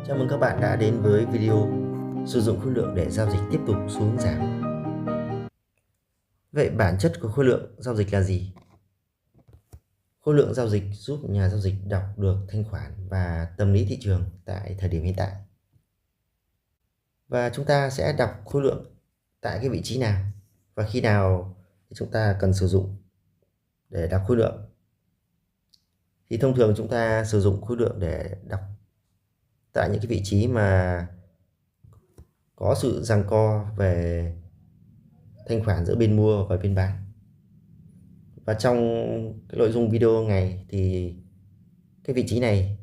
Chào mừng các bạn đã đến với video sử dụng khối lượng để giao dịch tiếp tục xu hướng giảm. Vậy bản chất của khối lượng giao dịch là gì? Khối lượng giao dịch giúp nhà giao dịch đọc được thanh khoản và tâm lý thị trường tại thời điểm hiện tại. Và chúng ta sẽ đọc khối lượng tại cái vị trí nào và khi nào thì chúng ta cần sử dụng để đọc khối lượng. Thì thông thường chúng ta sử dụng khối lượng để đọc tại những cái vị trí mà có sự giằng co về thanh khoản giữa bên mua và bên bán. Và trong cái nội dung video này thì cái vị trí này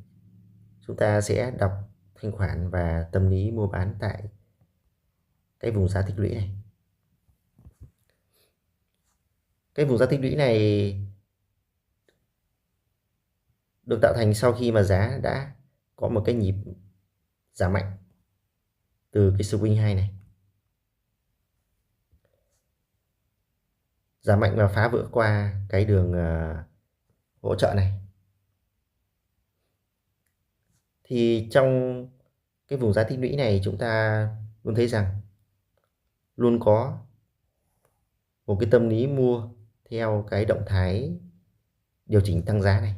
chúng ta sẽ đọc thanh khoản và tâm lý mua bán tại cái vùng giá tích lũy này. Cái vùng giá tích lũy này được tạo thành sau khi mà giá đã có một cái nhịp giảm mạnh từ cái swing 2 này. Giảm mạnh và phá vỡ qua cái đường hỗ trợ này. Thì trong cái vùng giá tích lũy này chúng ta luôn thấy rằng luôn có một cái tâm lý mua theo cái động thái điều chỉnh tăng giá này.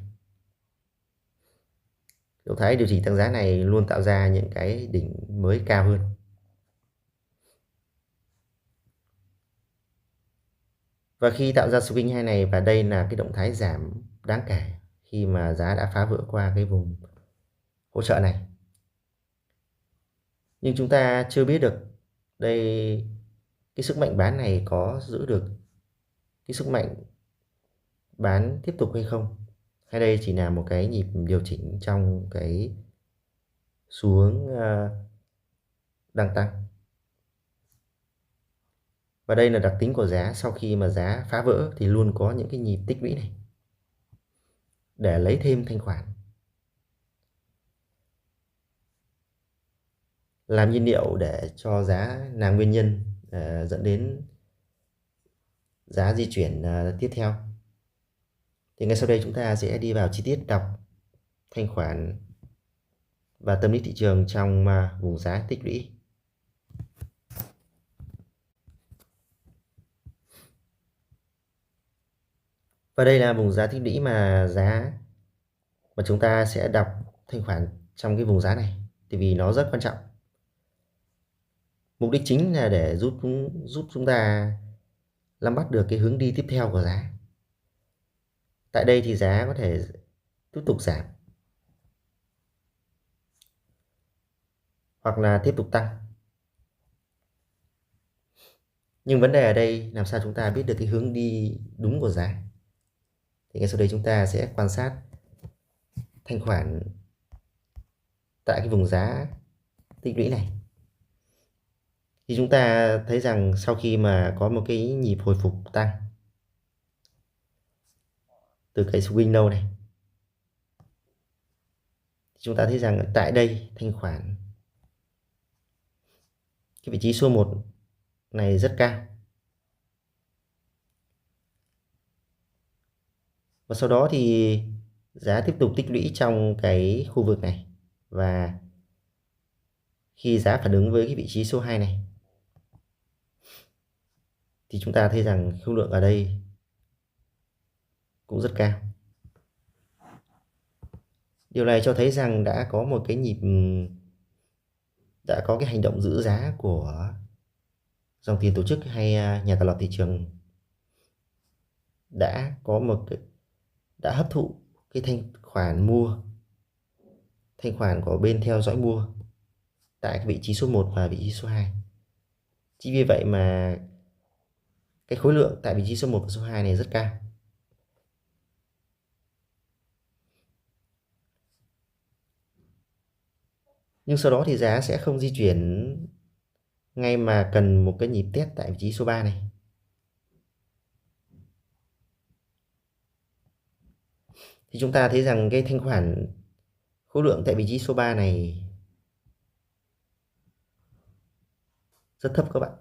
Động thái điều chỉnh tăng giá này luôn tạo ra những cái đỉnh mới cao hơn. Và khi tạo ra swing 2 này, và đây là cái động thái giảm đáng kể khi mà giá đã phá vỡ qua cái vùng hỗ trợ này. Nhưng chúng ta chưa biết được đây cái sức mạnh bán này có giữ được cái sức mạnh bán tiếp tục hay không, hay đây chỉ là một cái nhịp điều chỉnh trong cái xu hướng đang tăng. Và đây là đặc tính của giá, sau khi mà giá phá vỡ thì luôn có những cái nhịp tích lũy này để lấy thêm thanh khoản, làm nhiên liệu để cho giá là nguyên nhân dẫn đến giá di chuyển tiếp theo. Thì ngay sau đây chúng ta sẽ đi vào chi tiết đọc thanh khoản và tâm lý thị trường trong vùng giá tích lũy. Và đây là vùng giá tích lũy mà chúng ta sẽ đọc thanh khoản trong cái vùng giá này, thì vì nó rất quan trọng. Mục đích chính là để giúp chúng ta nắm bắt được cái hướng đi tiếp theo của giá. Tại đây thì giá có thể tiếp tục giảm hoặc là tiếp tục tăng. Nhưng vấn đề ở đây làm sao chúng ta biết được cái hướng đi đúng của giá. Thì ngay sau đây chúng ta sẽ quan sát thanh khoản tại cái vùng giá tích lũy này. Thì chúng ta thấy rằng sau khi mà có một cái nhịp hồi phục tăng từ cái swing low này, thì chúng ta thấy rằng tại đây thanh khoản cái vị trí số 1 này rất cao. Và sau đó thì giá tiếp tục tích lũy trong cái khu vực này, và khi giá phản ứng với cái vị trí số 2 này thì chúng ta thấy rằng khối lượng ở đây cũng rất cao. Điều này cho thấy rằng đã có một cái nhịp, đã có cái hành động giữ giá của dòng tiền tổ chức hay nhà tạo lập thị trường đã hấp thụ cái thanh khoản mua, thanh khoản của bên theo dõi mua tại cái vị trí số 1 và vị trí số 2. Chính vì vậy mà cái khối lượng tại vị trí số 1 và số 2 này rất cao. Nhưng sau đó thì giá sẽ không di chuyển ngay mà cần một cái nhịp test tại vị trí số 3 này. Thì chúng ta thấy rằng cái thanh khoản khối lượng tại vị trí số 3 này rất thấp các bạn.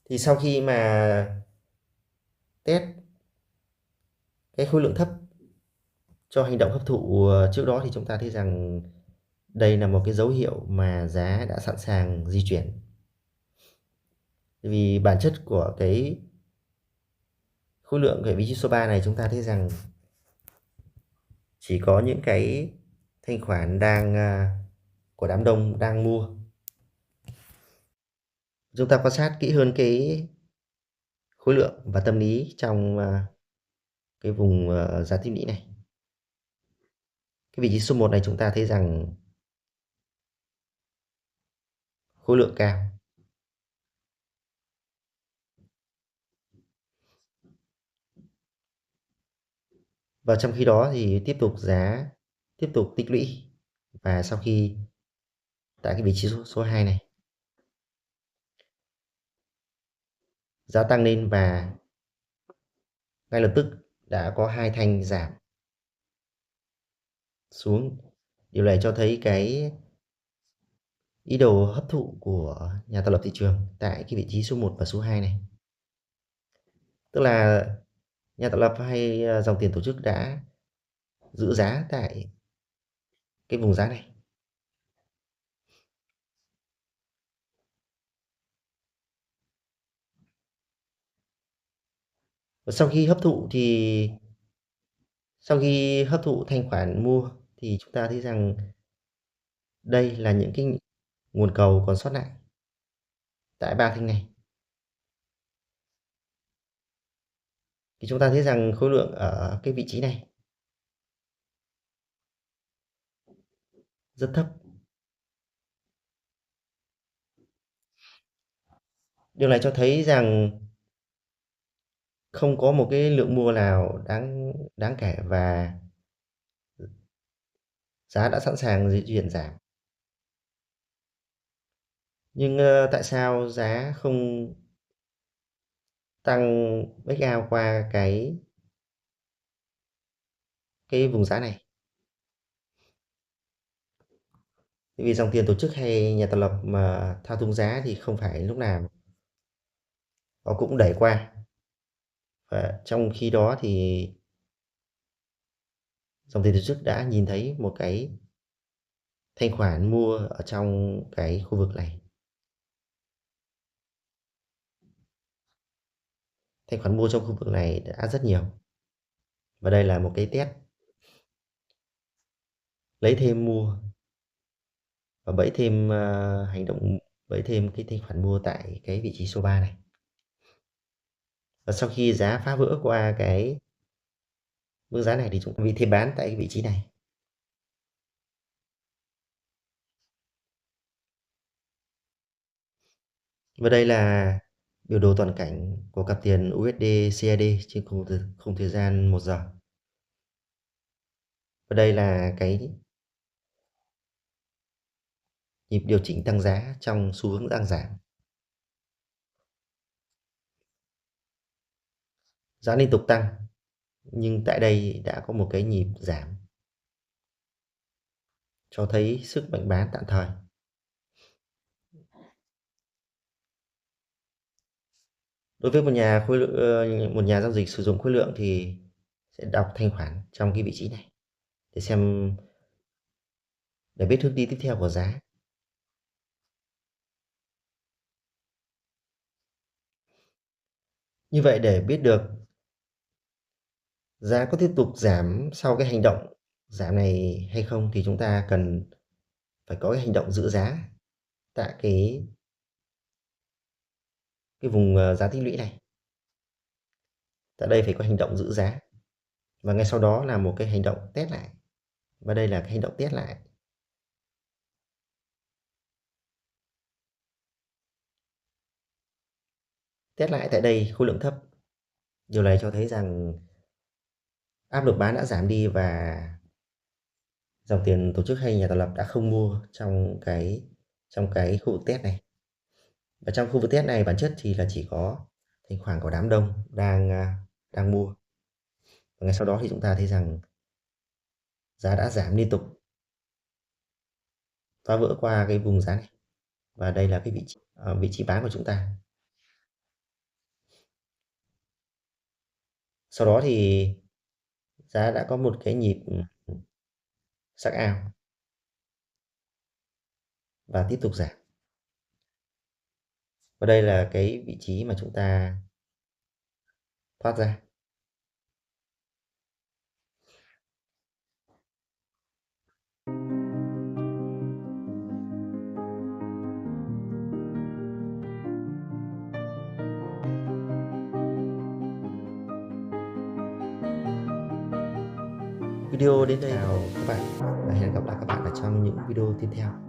Thì sau khi mà test cái khối lượng thấp cho hành động hấp thụ trước đó thì chúng ta thấy rằng đây là một cái dấu hiệu mà giá đã sẵn sàng di chuyển. Vì bản chất của cái khối lượng cái vị trí số 3 này chúng ta thấy rằng chỉ có những cái thanh khoản của đám đông đang mua. Chúng ta quan sát kỹ hơn cái khối lượng và tâm lý trong cái vùng giá tích lũy này. Cái vị trí số 1 này chúng ta thấy rằng khối lượng cao. Và trong khi đó thì giá tiếp tục tích lũy. Và sau khi tại cái vị trí số 2 này, giá tăng lên và ngay lập tức đã có hai thanh giảm xuống. Điều này cho thấy cái ý đồ hấp thụ của nhà tạo lập thị trường tại cái vị trí số 1 và số 2 này. Tức là nhà tạo lập hay dòng tiền tổ chức đã giữ giá tại cái vùng giá này. Và sau khi hấp thụ thanh khoản mua thì chúng ta thấy rằng đây là những cái nguồn cầu còn sót lại tại ba thanh này. Thì chúng ta thấy rằng khối lượng ở cái vị trí này rất thấp. Điều này cho thấy rằng không có một cái lượng mua nào đáng kể và giá đã sẵn sàng di chuyển giảm. Nhưng tại sao giá không tăng breakout qua cái vùng giá này? Vì dòng tiền tổ chức hay nhà tạo lập mà thao túng giá thì không phải lúc nào họ cũng đẩy qua. Và trong khi đó thì dòng tiền tổ chức đã nhìn thấy một cái thanh khoản mua ở trong cái khu vực này. Thanh khoản mua trong khu vực này đã rất nhiều. Và đây là một cái test lấy thêm mua và bẫy thêm bẫy thêm cái thanh khoản mua tại cái vị trí số 3 này. Và sau khi giá phá vỡ qua cái mức giá này thì chúng ta bị thêm bán tại cái vị trí này. Và đây là biểu đồ toàn cảnh của cặp tiền USD CAD trên khung thời gian 1 giờ. Và đây là cái nhịp điều chỉnh tăng giá trong xu hướng tăng giảm. Giá liên tục tăng nhưng tại đây đã có một cái nhịp giảm cho thấy sức mạnh bán tạm thời. Đối với một nhà giao dịch sử dụng khối lượng thì sẽ đọc thanh khoản trong cái vị trí này để biết hướng đi tiếp theo của giá. Như vậy để biết được giá có tiếp tục giảm sau cái hành động giảm này hay không thì chúng ta cần phải có cái hành động giữ giá tại cái vùng giá tích lũy này. Tại đây phải có hành động giữ giá và ngay sau đó là một cái hành động test lại. Và đây là cái hành động test lại. Test lại tại đây khối lượng thấp. Điều này cho thấy rằng áp lực bán đã giảm đi và dòng tiền tổ chức hay nhà tạo lập đã không mua trong cái khu vực test này. Và trong khu vực test này bản chất thì là chỉ có thanh khoản của đám đông đang mua. Và ngay sau đó thì chúng ta thấy rằng giá đã giảm liên tục, phá vỡ qua cái vùng giá này. Và đây là cái vị trí bán của chúng ta. Sau đó thì giá đã có một cái nhịp sắc ao và tiếp tục giảm. Và đây là cái vị trí mà chúng ta thoát ra. Video đến đây chào các bạn và hẹn gặp lại các bạn ở trong những video tiếp theo.